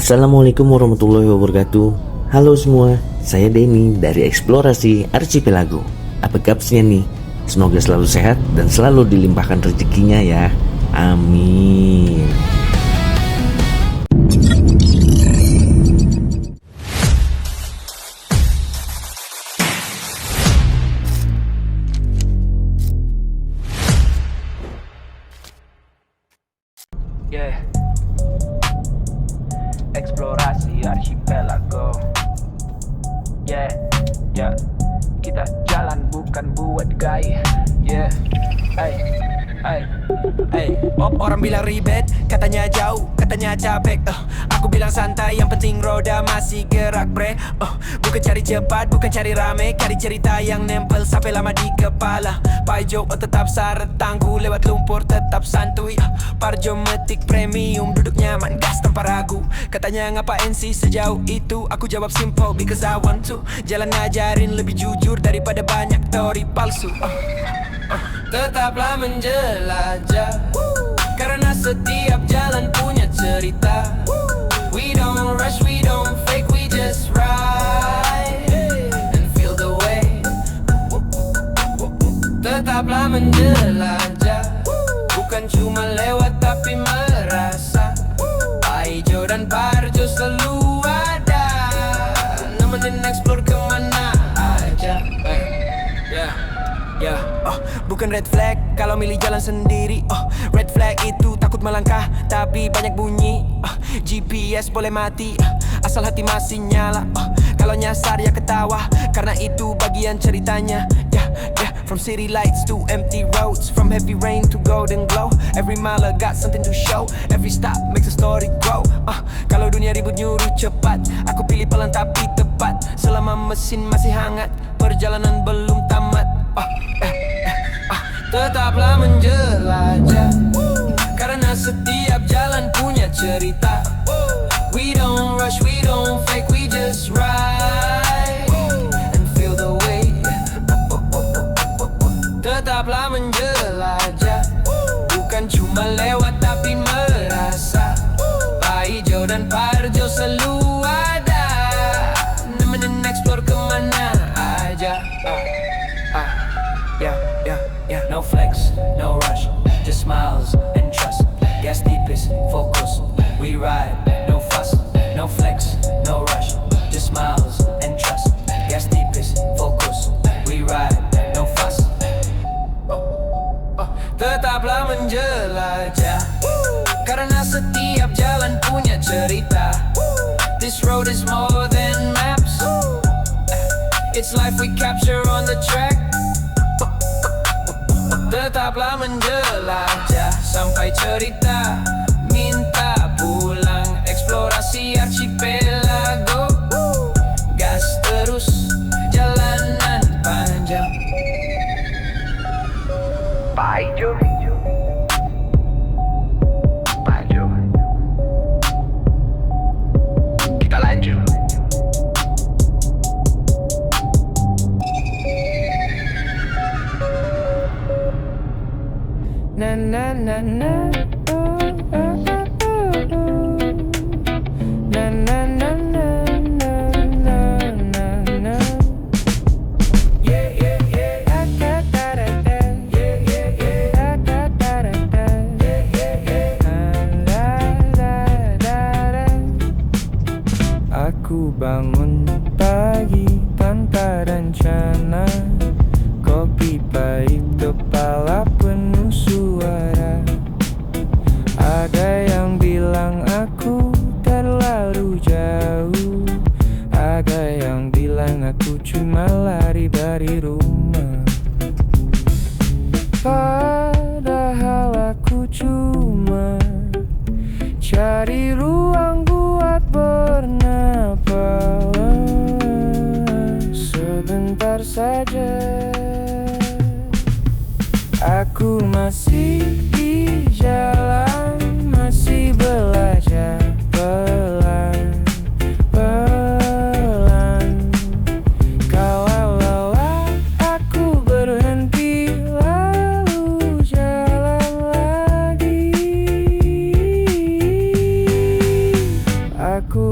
Assalamualaikum warahmatullahi wabarakatuh. Halo semua, saya Denny dari Eksplorasi Archipelago. Apa kabarnya nih? Semoga selalu sehat dan selalu dilimpahkan rezekinya ya. Amin. Yeah. Eksplorasi Archipelago. Yeah, yeah. Kita jalan bukan buat gaya. Yeah. Orang bilang ribet, katanya jauh, katanya capek. Aku bilang santai, yang penting roda masih gerak bre. Bukan cari cepat, bukan cari rame, cari cerita yang nempel sampai lama di kepala. Paijo tetap syarat tangguh, lewat lumpur tetap santuy. Parjo metik premium, duduk nyaman, gas tanpa ragu. Katanya ngapain sih sejauh itu? Aku jawab simple, because I want to. Jalan ngajarin lebih jujur daripada banyak teori palsu. Tetaplah menjelajah, karena setiap jalan punya cerita. We don't rush, we don't fake, we just ride and feel the way. Tetaplah menjelajah, bukan cuma lewat tapi merasa. Paijo dan Parjo selalu ada, nemenin explore kemana aja. Bukan red flag kalau milih jalan sendiri. Red flag itu takut melangkah tapi banyak bunyi. GPS boleh mati asal hati masih nyala. Kalau nyasar ya ketawa, karena itu bagian ceritanya. From city lights to empty roads, from heavy rain to golden glow. Every mile I got something to show, every stop makes a story grow. Kalau dunia ribut nyuruh cepat, aku pilih pelan tapi tepat. Selama mesin masih hangat, perjalanan belum tamat. Tetaplah menjelajah, karena setiap jalan punya cerita. We don't rush, we don't fake, we just ride and feel the way. Tetaplah menjelajah, bukan cuma lewat tapi merasa. Paijo dan Parjo selalu ada, nemenin explore kemana aja. No flex, no rush, just smiles and trust. Gas deepest, focus, we ride, no fuss. No flex, no rush, just smiles and trust. Gas deepest, focus, we ride, no fuss. Tetaplah menjelajah, karena setiap jalan punya cerita. This road is more than maps, it's life we capture on the track. Tetaplah menjelajah sampai cerita minta pulang. Eksplorasi Archipelago, gas terus, jalanan panjang. Paijo, Paijo, kita lanjut. Na na na na, oh, oh, oh, oh, oh. Na na na na na na na na. Yeah yeah yeah, da da da da. Yeah yeah yeah, da da da da. Yeah yeah yeah, da da da da. Aku bangun pagi tanpa rencana, kopi pahit kepala penuh suara. Ada yang bilang aku terlalu jauh, ada yang bilang aku cuma lari dari rumah. Padahal aku cuma cari ruang buat bernapas sebentar saja. Aku masih di jalan, masih belajar pelan-pelan. Kalau lelah aku berhenti, lalu jalan lagi. Aku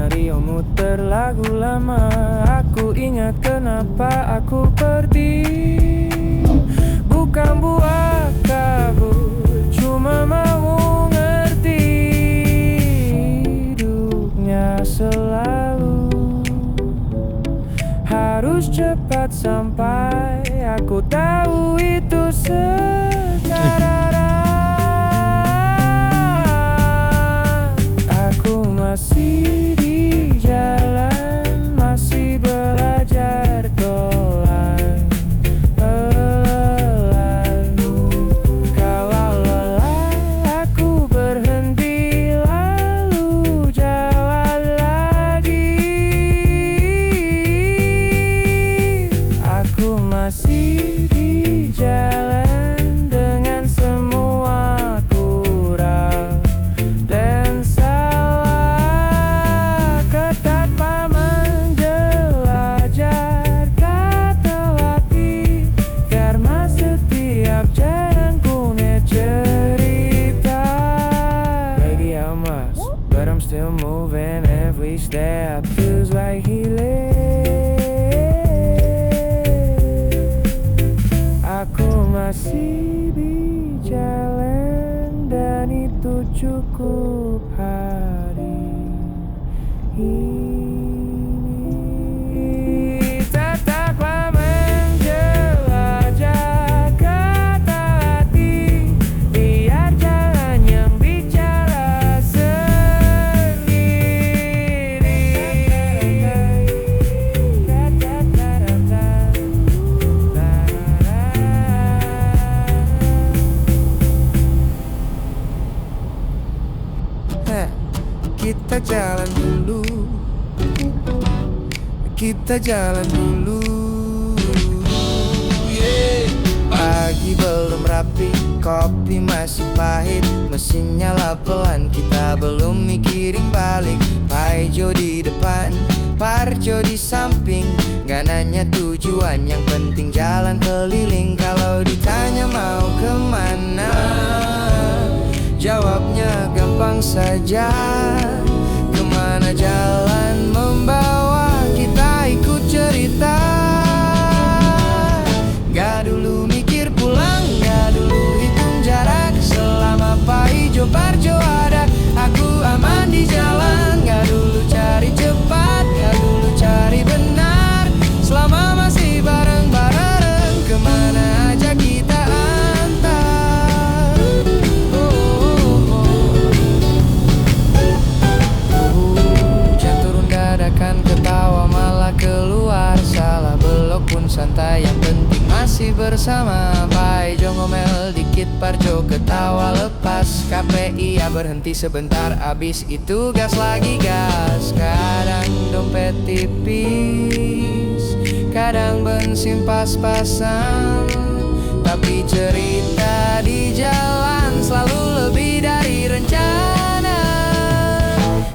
skenario muter lagu lama. Aku ingat kenapa aku pergi. Bukan buat kabur, cuma mau ngerti. Hidupnya selalu harus cepat sampai. Aku tahu itu sekarang. Aku masih di jalan, masih belajar pelan. Kalau lelah aku berhenti, lalu jalan lagi. Aku masih di jalan dengan semua kurang dan salah. Tanpa menjelajah kata hati, karena setiap jalan punya cerita. Maybe I'm lost, but I'm still moving. Every step feels like healing. Aku masih di jalan dan itu cukup hari ini. Tetaplah menjelajah kata hati, biar jalan yang bicara sendiri. Kita jalan dulu, kita jalan dulu. Pagi belum rapi, kopi masih pahit, mesin nyala pelan, kita belum mikirin balik. Paijo di depan, Parjo di samping, gak nanya tujuan, yang penting jalan keliling. Kalau ditanya mau kemana, jawabnya gampang saja. Kemana jalan membawa, kita ikut cerita. Gak dulu mikir pulang, gak dulu hitung jarak. Selama Paijo Parjo ada, aku aman di jalan. Gak dulu cari cepat, gak dulu cari benar. Selama masih bareng-bareng, kemana aja kita antar. Hujan turun dadakan, ketawa malah keluar. Salah belok pun santai, yang penting masih bersama. Paijo ngomel dikit, Parjo ketawa lepas. KPI ya berhenti sebentar, abis itu gas lagi gas. Kadang dompet tipis, kadang bensin pas-pasan, tapi cerita di jalan selalu lebih dari rencana.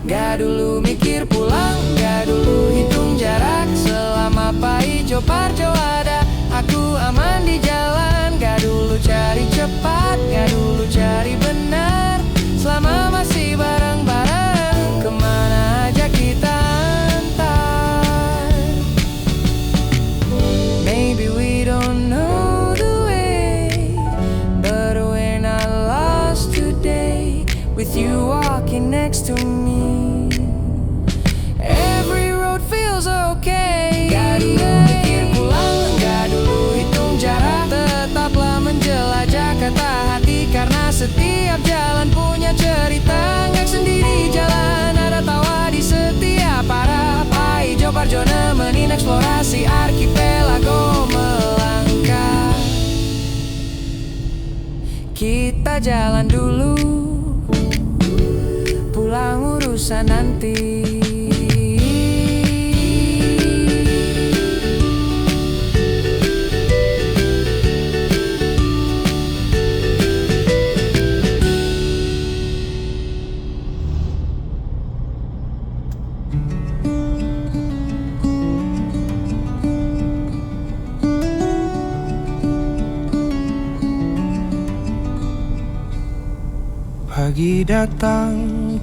Gak dulu mikir pulang, gak dulu hitung jarak. Selama Paijo Parjo ada, aku aman di jalan. Gak dulu cari cepat, gak dulu cari benar. Selama masih bareng-bareng, kemana aja kita antar. Maybe we don't know the way, but we're not lost today. With you walking next to me, every road feels okay. Gak dulu mikir pulang, gak dulu hitung jarak. Tetaplah menjelajah kata hati, karena setiap jalan punya cerita. Gak sendiri jalan, ada tawa di setiap arah. Paijo Parjo nemenin eksplorasi archipelago melangkah. Kita jalan dulu, pulang urusan nanti. Pagi datang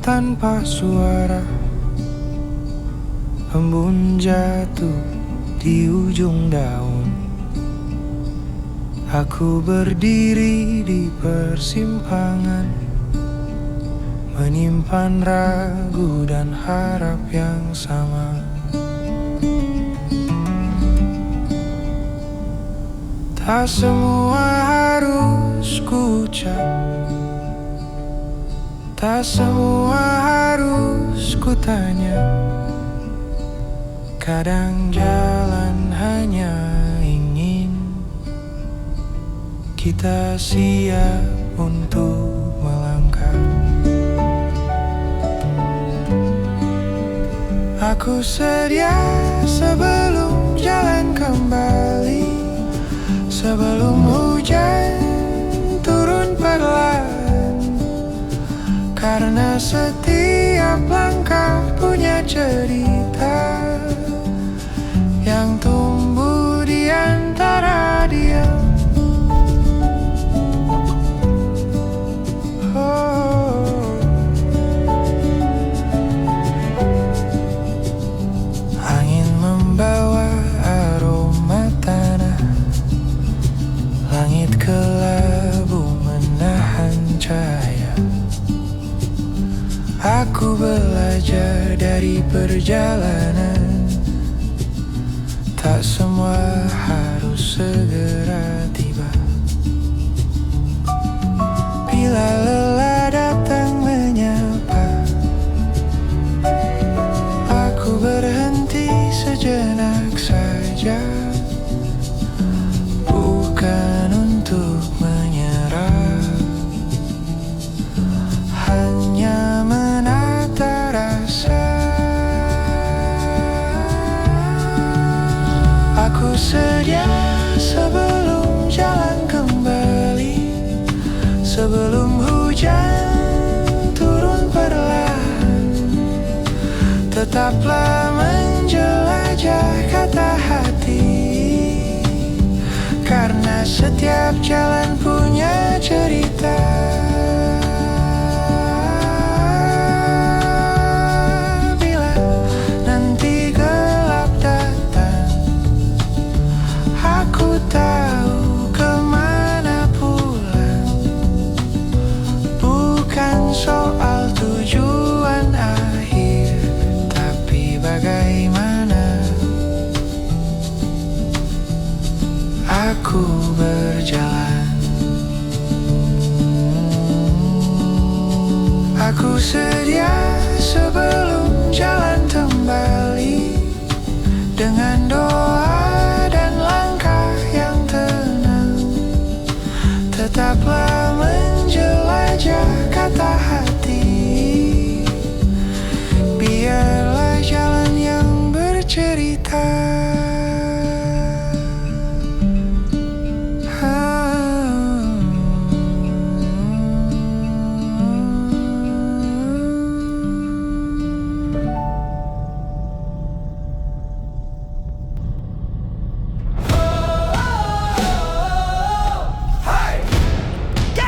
tanpa suara, embun jatuh di ujung daun. Aku berdiri di persimpangan, menyimpan ragu dan harap yang sama. Tak semua harus ku ucap, tak semua harus ku tanya. Kadang jalan hanya ingin kita siap untuk melangkah. Aku sedia sebelum jalan kembali, sebelum hujan turun perlahan. Karena setiap langkah punya cerita yang tumbuh di antara diam. Angin membawa aroma tanah, langit kelabu menahan cahaya. Aku belajar dari perjalanan, tak semua harus segera tiba. Bila lelah datang menyapa, aku berhenti sejenak saja, bukan untuk menyerah, hanya menata rasa. Aku sedia sebelum jalan kembali, sebelum hujan turun perlahan. Tetaplah menjelajah kata hati, karena setiap jalan punya cerita. Bila nanti gelap datang, aku tahu kemana pulang. Bukan soal tujuan akhir, tapi bagaimana aku berjalan. Aku sedia sebelum jalan kembali, dengan doa dan langkah yang tenang. Tetaplah menjelajah kata hati, biarlah jalan yang bercerita.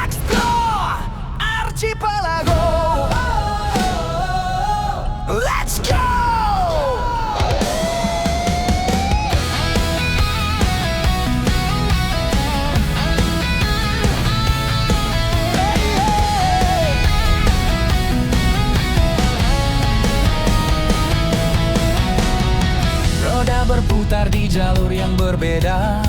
Explore Archipelago. Let's go. Roda berputar di jalur yang berbeda,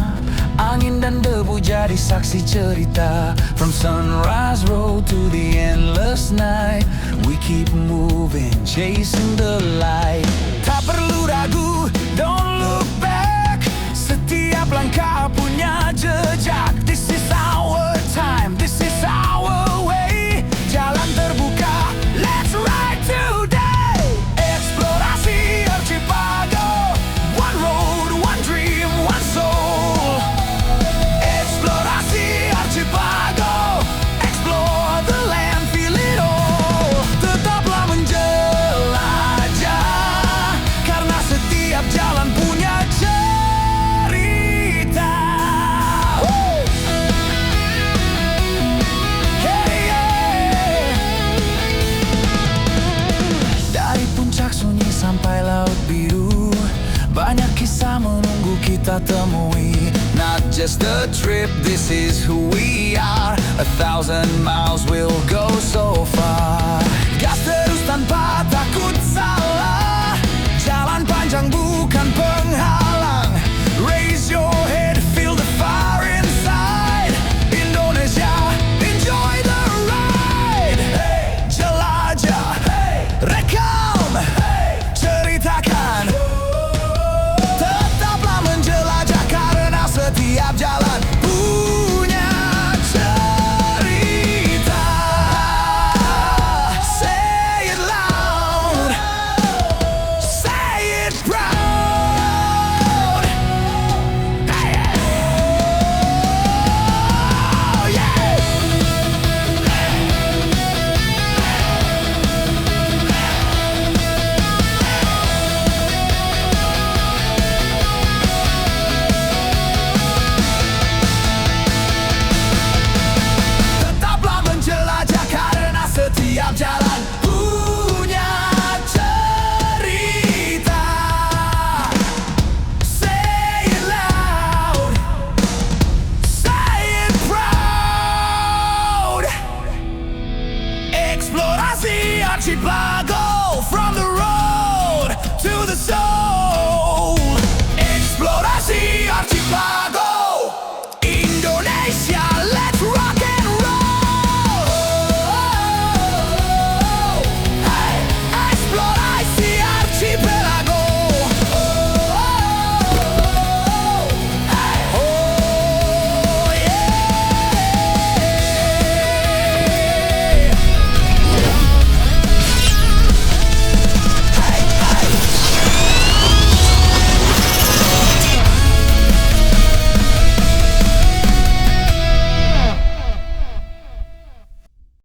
angin dan debu jadi saksi cerita. From sunrise road to the endless night, we keep moving, chasing the light. Tak perlu ragu, don't look back. Setiap langkah punya jejak. This is our time, this is our way. Jalan terbuka, let's ride today. Eksplorasi Archipelago, one road, one dream, one soul. Eksplorasi Archipelago, explore the land, feel it all. Tetaplah menjelajah sampai laut biru. Banyak kisah menunggu kita temui. Not just a trip, this is who we are. 1,000 miles will go so far. Gas terus tanpa takut salah. Jalan panjang bukan penghalang. Raise your head, feel the fire inside. Indonesia, enjoy the ride. Jelajah, rekam, ceritakan. Tetaplah menjelajah karena setiap jalan punya cerita. Say it loud, say it proud. Hey, oh yeah. Tetaplah menjelajah karena setiap jalan punya cerita. Say it loud, say it proud. Eksplorasi Archipelago from the